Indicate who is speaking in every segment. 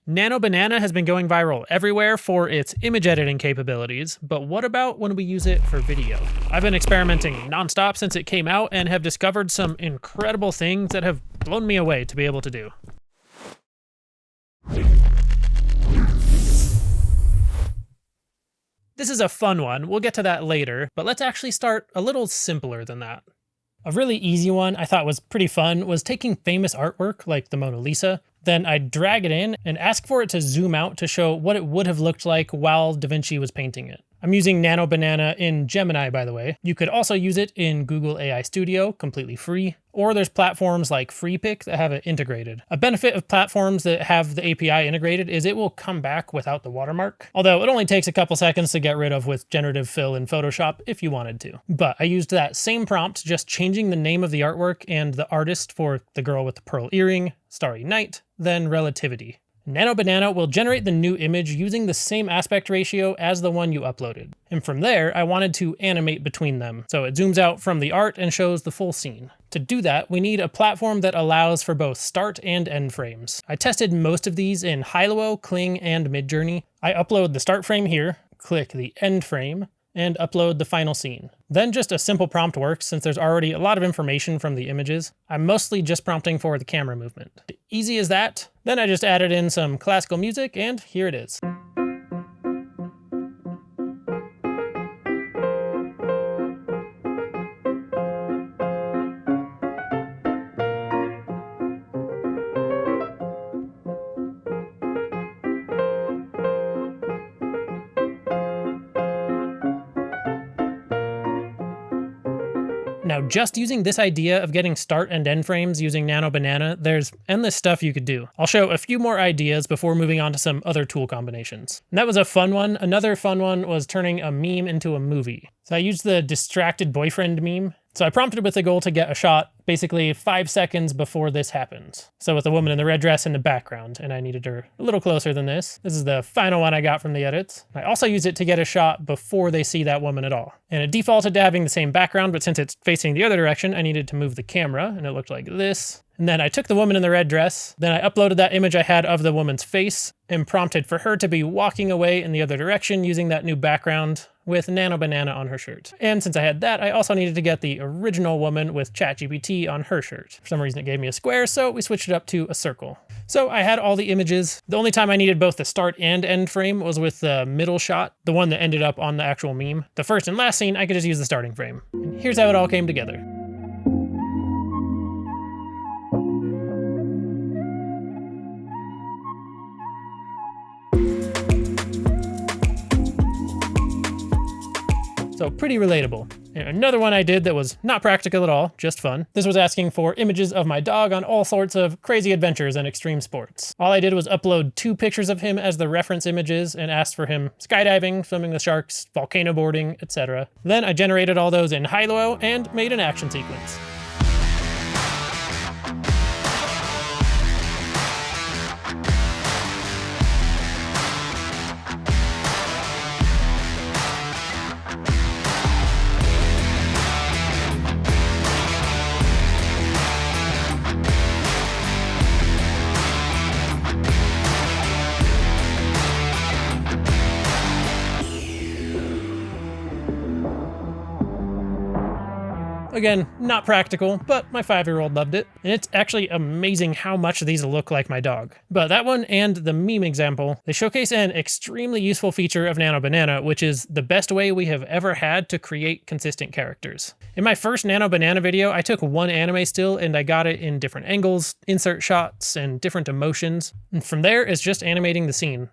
Speaker 1: Nano Banana has been going viral everywhere for its image editing capabilities, but what about when we use it for video? I've been experimenting nonstop since it came out and have discovered some incredible things that have blown me away to be able to do. This is a fun one, we'll get to that later, but let's actually start a little simpler than that. A really easy one I thought was pretty fun was taking famous artwork like the Mona Lisa, then I'd drag it in and ask for it to zoom out to show what it would have looked like while Da Vinci was painting it. I'm using Nano Banana in Gemini, by the way. You could also use it in Google AI Studio, completely free, or there's platforms like FreePic that have it integrated. A benefit of platforms that have the API integrated is it will come back without the watermark, although it only takes a couple seconds to get rid of with generative fill in Photoshop if you wanted to. But I used that same prompt, just changing the name of the artwork and the artist for the girl with the pearl earring, Starry Night, then Relativity. Nano Banana will generate the new image using the same aspect ratio as the one you uploaded. And from there, I wanted to animate between them, so it zooms out from the art and shows the full scene. To do that, we need a platform that allows for both start and end frames. I tested most of these in Hailuo, Kling, and Midjourney. I upload the start frame here, click the end frame, and upload the final scene. Then just a simple prompt works since there's already a lot of information from the images. I'm mostly just prompting for the camera movement. Easy as that. Then I just added in some classical music and here it is. Now, just using this idea of getting start and end frames using Nano Banana, there's endless stuff you could do. I'll show a few more ideas before moving on to some other tool combinations. And that was a fun one. Another fun one was turning a meme into a movie. So I used the distracted boyfriend meme. So I prompted with the goal to get a shot basically 5 seconds before this happens. So with the woman in the red dress in the background, and I needed her a little closer than this. This is the final one I got from the edits. I also used it to get a shot before they see that woman at all. And it defaulted to having the same background, but since it's facing the other direction, I needed to move the camera, and it looked like this. And then I took the woman in the red dress, then I uploaded that image I had of the woman's face, and prompted for her to be walking away in the other direction using that new background with Nano Banana on her shirt. And since I had that, I also needed to get the original woman with ChatGPT on her shirt. For some reason it gave me a square, so we switched it up to a circle. So I had all the images. The only time I needed both the start and end frame was with the middle shot, the one that ended up on the actual meme. The first and last scene, I could just use the starting frame. And here's how it all came together. So pretty relatable. And another one I did that was not practical at all, just fun. This was asking for images of my dog on all sorts of crazy adventures and extreme sports. All I did was upload 2 pictures of him as the reference images and asked for him skydiving, swimming with sharks, volcano boarding, etc. Then I generated all those in Hailuo and made an action sequence. Again, not practical, but my 5-year-old loved it. And it's actually amazing how much these look like my dog. But that one and the meme example, they showcase an extremely useful feature of Nano Banana, which is the best way we have ever had to create consistent characters. In my first Nano Banana video, I took one anime still and I got it in different angles, insert shots, and different emotions. And from there, it's just animating the scene.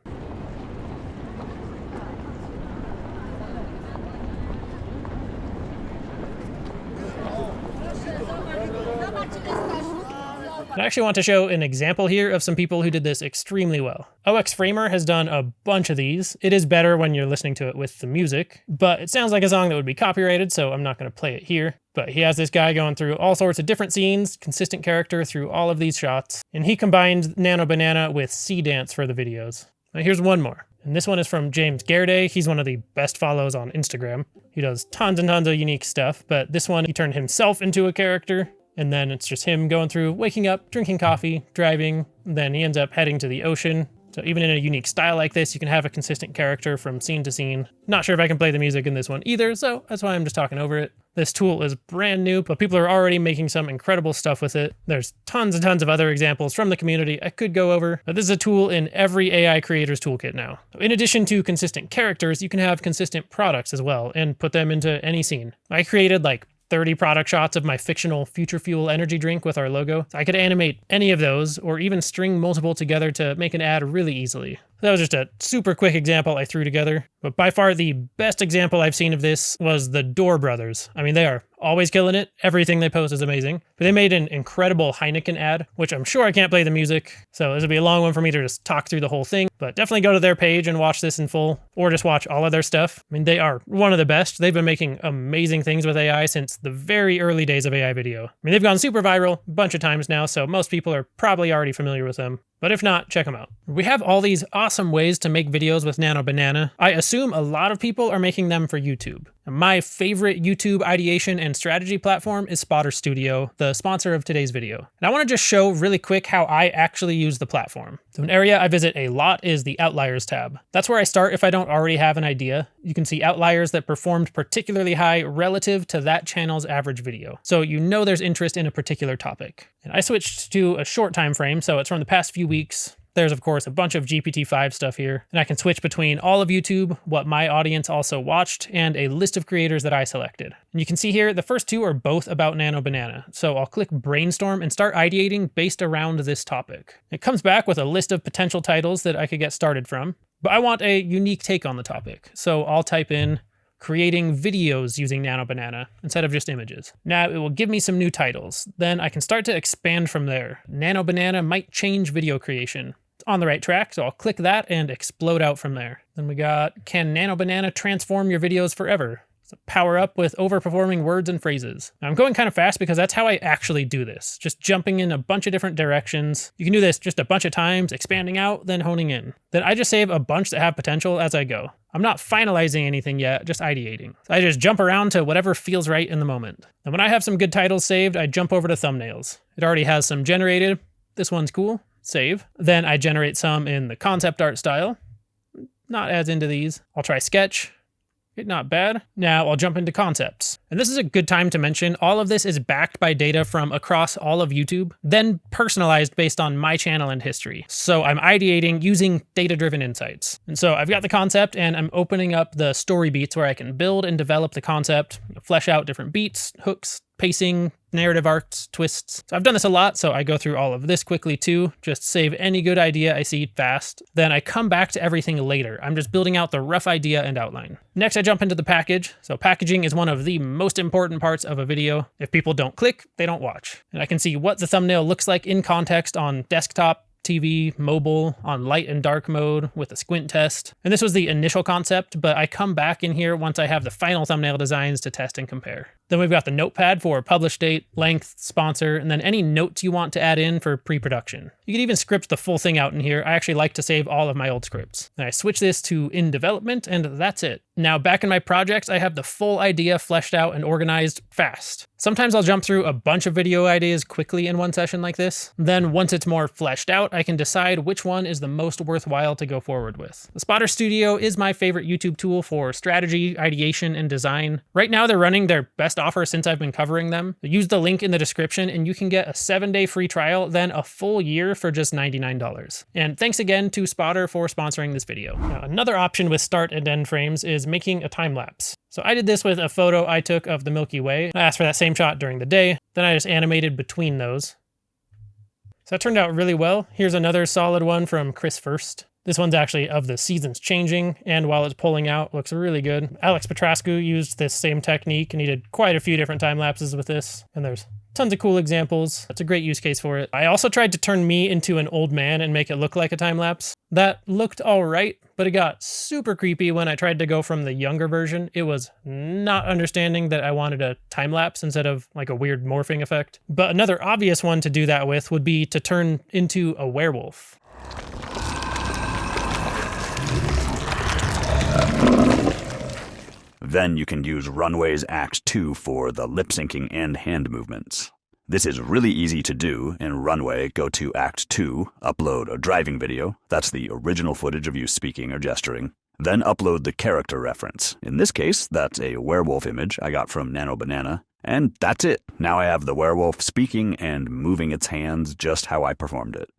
Speaker 1: I actually want to show an example here of some people who did this extremely well. OX Framer has done a bunch of these. It is better when you're listening to it with the music, but it sounds like a song that would be copyrighted, so I'm not going to play it here. But he has this guy going through all sorts of different scenes, consistent character through all of these shots, and he combined Nano Banana with Sea Dance for the videos. Now here's one more. And this one is from James Garday. He's one of the best follows on Instagram. He does tons and tons of unique stuff, but this one, he turned himself into a character. And then it's just him going through, waking up, drinking coffee, driving. Then he ends up heading to the ocean. So even in a unique style like this, you can have a consistent character from scene to scene. Not sure if I can play the music in this one either, so that's why I'm just talking over it. This tool is brand new, but people are already making some incredible stuff with it. There's tons and tons of other examples from the community I could go over, but this is a tool in every AI creator's toolkit now. In addition to consistent characters, you can have consistent products as well and put them into any scene. I created like 30 product shots of my fictional Future Fuel energy drink with our logo. I could animate any of those or even string multiple together to make an ad really easily. That was just a super quick example I threw together, but by far the best example I've seen of this was the Door Brothers. I mean, they are always killing it. Everything they post is amazing. But they made an incredible Heineken ad, which I'm sure I can't play the music, so this would be a long one for me to just talk through the whole thing, but definitely go to their page and watch this in full, or just watch all of their stuff. I mean, they are one of the best. They've been making amazing things with AI since the very early days of AI video. I mean, they've gone super viral a bunch of times now, so most people are probably already familiar with them. But if not, check them out. We have all these awesome ways to make videos with Nano Banana. I assume a lot of people are making them for YouTube. My favorite YouTube ideation and strategy platform is Spotter Studio, the sponsor of today's video. And I want to just show really quick how I actually use the platform. So an area I visit a lot is the Outliers tab. That's where I start if I don't already have an idea. You can see outliers that performed particularly high relative to that channel's average video. So you know there's interest in a particular topic. And I switched to a short time frame, so it's from the past few weeks. There's, of course, a bunch of GPT-5 stuff here, and I can switch between all of YouTube, what my audience also watched, and a list of creators that I selected. And you can see here, the first two are both about Nano Banana, so I'll click Brainstorm and start ideating based around this topic. It comes back with a list of potential titles that I could get started from, but I want a unique take on the topic, so I'll type in creating videos using Nano Banana instead of just images. Now it will give me some new titles. Then I can start to expand from there. Nano Banana might change video creation. It's on the right track, so I'll click that and explode out from there. Then we got, can Nano Banana transform your videos forever? So power up with overperforming words and phrases. Now I'm going kind of fast because that's how I actually do this. Just jumping in a bunch of different directions. You can do this just a bunch of times, expanding out, then honing in. Then I just save a bunch that have potential as I go. I'm not finalizing anything yet, just ideating. So I just jump around to whatever feels right in the moment. And when I have some good titles saved, I jump over to thumbnails. It already has some generated. This one's cool. Save. Then I generate some in the concept art style. Not as into these. I'll try sketch. Not bad. Now I'll jump into concepts. And this is a good time to mention, all of this is backed by data from across all of YouTube, then personalized based on my channel and history. So I'm ideating using data-driven insights. And so I've got the concept and I'm opening up the story beats where I can build and develop the concept, flesh out different beats, hooks, pacing, narrative arcs, twists. So I've done this a lot, so I go through all of this quickly too, just save any good idea I see fast. Then I come back to everything later. I'm just building out the rough idea and outline. Next, I jump into the package. So packaging is one of the most important parts of a video. If people don't click, they don't watch. And I can see what the thumbnail looks like in context on desktop, TV, mobile, on light and dark mode with a squint test. And this was the initial concept, but I come back in here once I have the final thumbnail designs to test and compare. Then we've got the notepad for publish date, length, sponsor, and then any notes you want to add in for pre-production. You can even script the full thing out in here. I actually like to save all of my old scripts. And I switch this to in development, and that's it. Now back in my projects, I have the full idea fleshed out and organized fast. Sometimes I'll jump through a bunch of video ideas quickly in one session like this. Then once it's more fleshed out, I can decide which one is the most worthwhile to go forward with. The Spotter Studio is my favorite YouTube tool for strategy, ideation, and design. Right now they're running their best offer since I've been covering them. Use the link in the description and you can get a 7-day free trial, then a full year for just $99. And thanks again to Spotter for sponsoring this video. Now, another option with start and end frames is making a time lapse. So I did this with a photo I took of the Milky Way. I asked for that same shot during the day, then I just animated between those. So that turned out really well. Here's another solid one from Chris First. This one's actually of the seasons changing, and while it's pulling out, looks really good. Alex Petrascu used this same technique, and he did quite a few different time lapses with this, and there's tons of cool examples. That's a great use case for it. I also tried to turn me into an old man and make it look like a time lapse. That looked all right, but it got super creepy when I tried to go from the younger version. It was not understanding that I wanted a time lapse instead of like a weird morphing effect. But another obvious one to do that with would be to turn into a werewolf.
Speaker 2: Then you can use Runway's Act 2 for the lip syncing and hand movements. This is really easy to do. In Runway, go to Act 2, upload a driving video. That's the original footage of you speaking or gesturing. Then upload the character reference. In this case, that's a werewolf image I got from Nano Banana. And that's it. Now I have the werewolf speaking and moving its hands just how I performed it.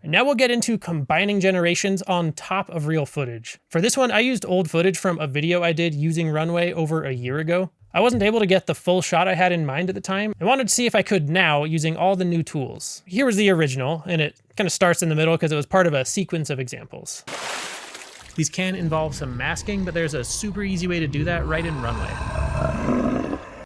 Speaker 1: Now we'll get into combining generations on top of real footage. For this one, I used old footage from a video I did using Runway over a year ago. I wasn't able to get the full shot I had in mind at the time. I wanted to see if I could now using all the new tools. Here was the original, and it kind of starts in the middle because it was part of a sequence of examples. These can involve some masking, but there's a super easy way to do that right in Runway.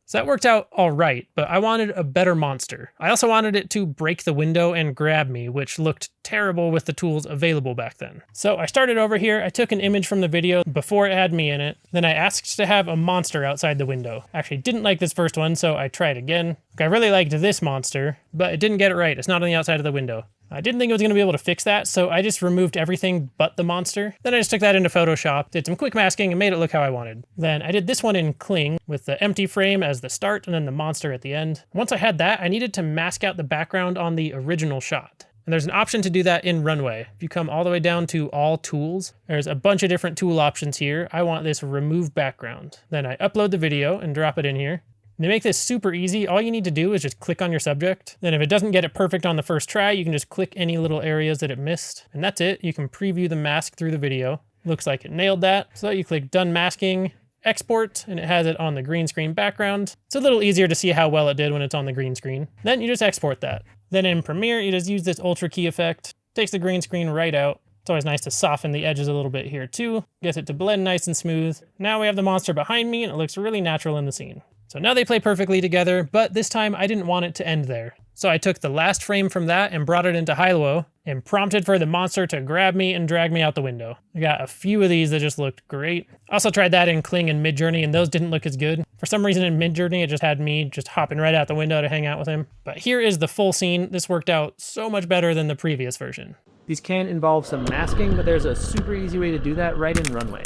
Speaker 1: So that worked out all right, but I wanted a better monster. I also wanted it to break the window and grab me, which looked terrible with the tools available back then. So I started over here, I took an image from the video before it had me in it, then I asked to have a monster outside the window. I actually didn't like this first one, so I tried again. I really liked this monster, but it didn't get it right. It's not on the outside of the window. I didn't think it was going to be able to fix that, so I just removed everything but the monster. Then I just took that into Photoshop, did some quick masking, and made it look how I wanted. Then I did this one in Kling with the empty frame as the start and then the monster at the end. Once I had that, I needed to mask out the background on the original shot. And there's an option to do that in Runway. If you come all the way down to all tools, there's a bunch of different tool options here. I want this remove background. Then I upload the video and drop it in here. And to make this super easy, all you need to do is just click on your subject. Then if it doesn't get it perfect on the first try, you can just click any little areas that it missed. And that's it. You can preview the mask through the video. Looks like it nailed that. So you click done masking, export, and it has it on the green screen background. It's a little easier to see how well it did when it's on the green screen. Then you just export that. Then in Premiere, you just use this Ultra Key effect. Takes the green screen right out. It's always nice to soften the edges a little bit here too. Gets it to blend nice and smooth. Now we have the monster behind me and it looks really natural in the scene. So now they play perfectly together, but this time I didn't want it to end there. So I took the last frame from that and brought it into Hailuo and prompted for the monster to grab me and drag me out the window. I got a few of these that just looked great. Also tried that in Kling and Midjourney and those didn't look as good. For some reason in Midjourney, it just had me just hopping right out the window to hang out with him. But here is the full scene. This worked out so much better than the previous version. These can involve some masking, but there's a super easy way to do that right in Runway.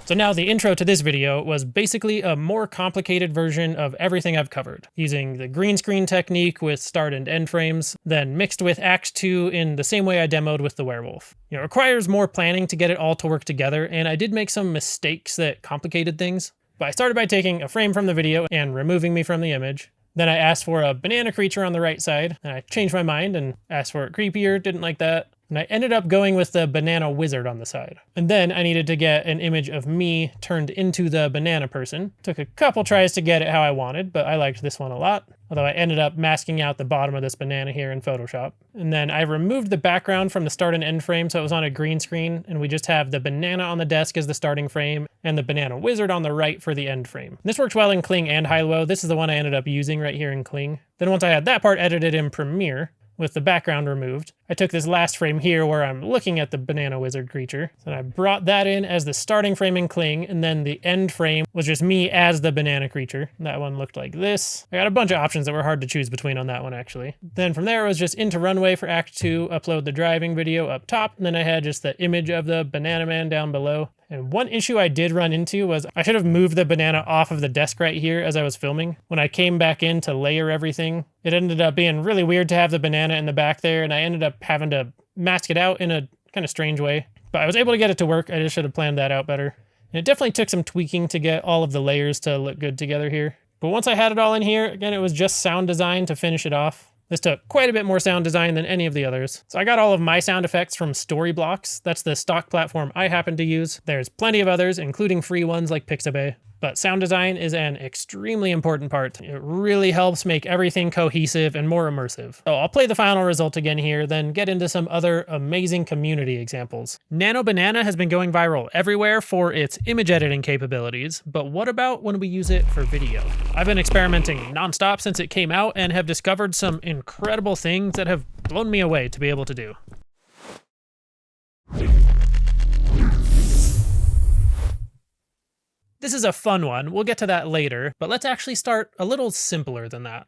Speaker 1: So now the intro to this video was basically a more complicated version of everything I've covered, using the green screen technique with start and end frames, then mixed with Act 2 in the same way I demoed with the werewolf. It requires more planning to get it all to work together, and I did make some mistakes that complicated things. But I started by taking a frame from the video and removing me from the image. Then I asked for a banana creature on the right side, and I changed my mind and asked for it creepier, didn't like that. And I ended up going with the banana wizard on the side. And then I needed to get an image of me turned into the banana person. Took a couple tries to get it how I wanted, but I liked this one a lot. Although I ended up masking out the bottom of this banana here in Photoshop. And then I removed the background from the start and end frame so it was on a green screen, and we just have the banana on the desk as the starting frame, and the banana wizard on the right for the end frame. This works well in Kling and Hailuo. This is the one I ended up using right here in Kling. Then once I had that part edited in Premiere, with the background removed, I took this last frame here where I'm looking at the banana wizard creature. So I brought that in as the starting frame in Kling, and then the end frame was just me as the banana creature. That one looked like this. I got a bunch of options that were hard to choose between on that one actually. Then from there it was just into Runway for Act 2, upload the driving video up top, and then I had just the image of the banana man down below. And one issue I did run into was I should have moved the banana off of the desk right here as I was filming. When I came back in to layer everything, it ended up being really weird to have the banana in the back there, and I ended up having to mask it out in a kind of strange way. But I was able to get it to work. I just should have planned that out better. And it definitely took some tweaking to get all of the layers to look good together here. But once I had it all in here, again, it was just sound design to finish it off. This took quite a bit more sound design than any of the others. So I got all of my sound effects from Storyblocks. That's the stock platform I happen to use. There's plenty of others, including free ones like Pixabay. But sound design is an extremely important part. It really helps make everything cohesive and more immersive. So I'll play the final result again here, then get into some other amazing community examples. Nano Banana has been going viral everywhere for its image editing capabilities, but what about when we use it for video? I've been experimenting nonstop since it came out and have discovered some incredible things that have blown me away to be able to do. This is a fun one, we'll get to that later, but let's actually start a little simpler than that.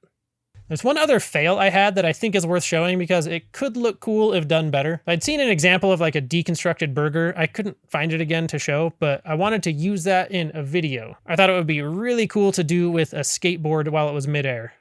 Speaker 1: There's one other fail I had that I think is worth showing because it could look cool if done better. I'd seen an example of like a deconstructed burger. I couldn't find it again to show, but I wanted to use that in a video. I thought it would be really cool to do with a skateboard while it was midair.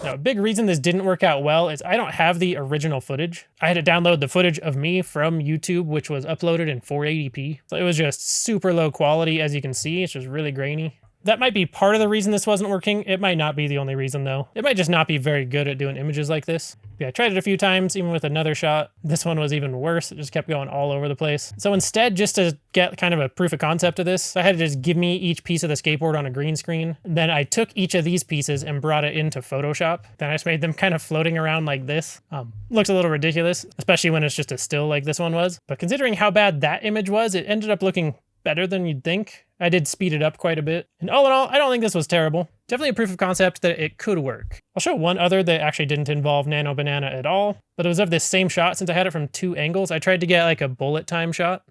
Speaker 1: Now, a big reason this didn't work out well is I don't have the original footage. I had to download the footage of me from YouTube, which was uploaded in 480p. So it was just super low quality, as you can see. It's just really grainy. That might be part of the reason this wasn't working. It might not be the only reason though. It might just not be very good at doing images like this. Yeah, I tried it a few times, even with another shot. This one was even worse. It just kept going all over the place. So instead, just to get kind of a proof of concept of this, I had to just give me each piece of the skateboard on a green screen. Then I took each of these pieces and brought it into Photoshop. Then I just made them kind of floating around like this. Looks a little ridiculous, especially when it's just a still like this one was. But considering how bad that image was, it ended up looking better than you'd think. I did speed it up quite a bit. And all in all, I don't think this was terrible. Definitely a proof of concept that it could work. I'll show one other that actually didn't involve Nano Banana at all, but it was of this same shot. Since I had it from 2 angles, I tried to get like a bullet time shot.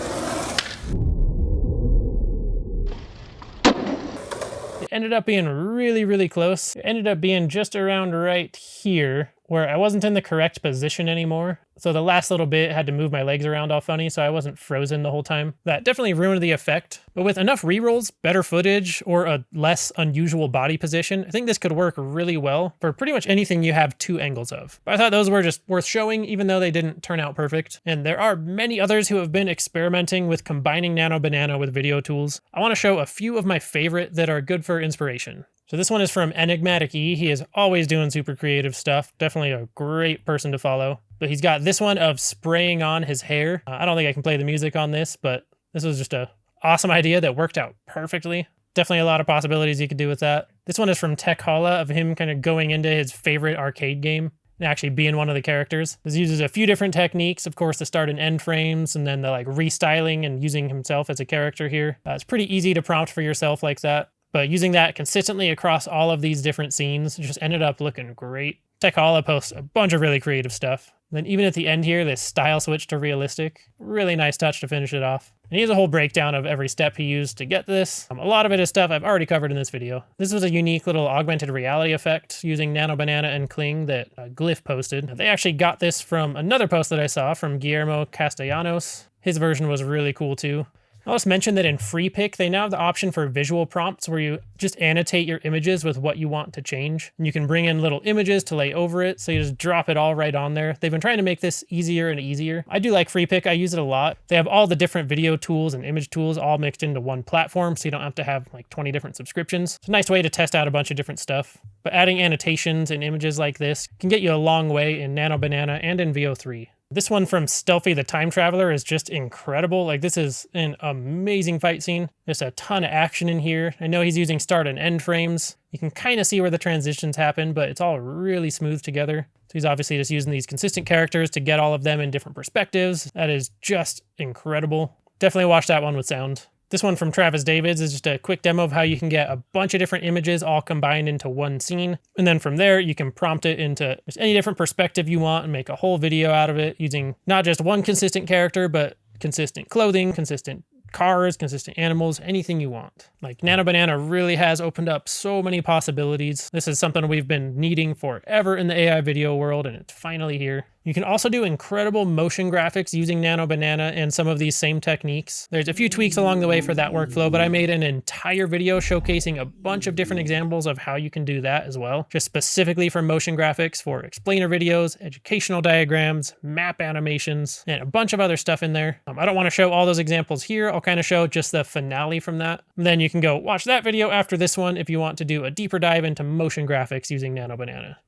Speaker 1: It ended up being really, really close. It ended up being just around right here, where I wasn't in the correct position anymore. So the last little bit had to move my legs around all funny, so I wasn't frozen the whole time. That definitely ruined the effect. But with enough rerolls, better footage, or a less unusual body position, I think this could work really well for pretty much anything you have 2 angles of. But I thought those were just worth showing, even though they didn't turn out perfect. And there are many others who have been experimenting with combining Nano Banana with video tools. I want to show a few of my favorite that are good for inspiration. So this one is from Enigmatic E. He is always doing super creative stuff. Definitely a great person to follow. But he's got this one of spraying on his hair. I don't think I can play the music on this, but this was just a awesome idea that worked out perfectly. Definitely a lot of possibilities you could do with that. This one is from Tech Holla, of him kind of going into his favorite arcade game and actually being one of the characters. This uses a few different techniques, of course, the start and end frames, and then the like restyling and using himself as a character here. It's pretty easy to prompt for yourself like that. But using that consistently across all of these different scenes just ended up looking great. Tech Holla posts a bunch of really creative stuff. And then even at the end here, this style switch to realistic. Really nice touch to finish it off. And he has a whole breakdown of every step he used to get this. A lot of it is stuff I've already covered in this video. This was a unique little augmented reality effect using Nano Banana and Kling that Glyph posted. They actually got this from another post that I saw from Guillermo Castellanos. His version was really cool too. I'll just mention that in FreePic, they now have the option for visual prompts where you just annotate your images with what you want to change. And you can bring in little images to lay over it, so you just drop it all right on there. They've been trying to make this easier and easier. I do like FreePic, I use it a lot. They have all the different video tools and image tools all mixed into one platform, so you don't have to have like 20 different subscriptions. It's a nice way to test out a bunch of different stuff. But adding annotations and images like this can get you a long way in Nano Banana and in VO3. This one from Stealthy the Time Traveler is just incredible. Like, this is an amazing fight scene. There's a ton of action in here. I know he's using start and end frames. You can kind of see where the transitions happen, but it's all really smooth together. So he's obviously just using these consistent characters to get all of them in different perspectives. That is just incredible. Definitely watch that one with sound. This one from Travis Davids is just a quick demo of how you can get a bunch of different images all combined into one scene. And then from there, you can prompt it into just any different perspective you want and make a whole video out of it using not just one consistent character, but consistent clothing, consistent cars, consistent animals, anything you want. Like, Nano Banana really has opened up so many possibilities. This is something we've been needing forever in the AI video world, and it's finally here. You can also do incredible motion graphics using Nano Banana and some of these same techniques. There's a few tweaks along the way for that workflow, but I made an entire video showcasing a bunch of different examples of how you can do that as well, just specifically for motion graphics, for explainer videos, educational diagrams, map animations, and a bunch of other stuff in there. I don't want to show all those examples here. I'll kind of show just the finale from that. And then you can go watch that video after this one if you want to do a deeper dive into motion graphics using Nano Banana.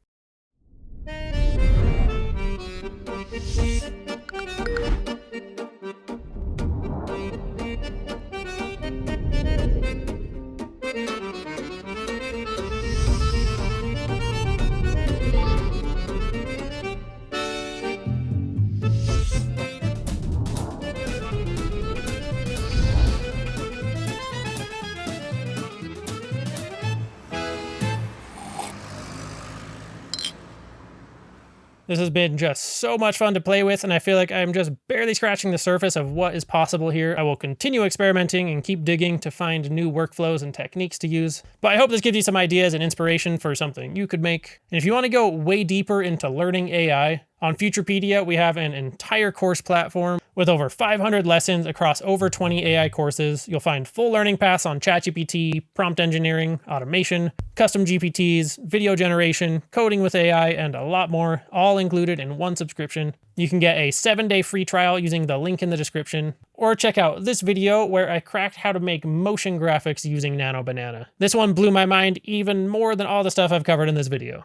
Speaker 1: This has been just so much fun to play with, and I feel like I'm just barely scratching the surface of what is possible here. I will continue experimenting and keep digging to find new workflows and techniques to use, but I hope this gives you some ideas and inspiration for something you could make. And if you want to go way deeper into learning AI, on Futurepedia, we have an entire course platform with over 500 lessons across over 20 AI courses. You'll find full learning paths on ChatGPT, prompt engineering, automation, custom GPTs, video generation, coding with AI, and a lot more, all included in one subscription. You can get a 7-day free trial using the link in the description, or check out this video where I cracked how to make motion graphics using Nano Banana. This one blew my mind even more than all the stuff I've covered in this video.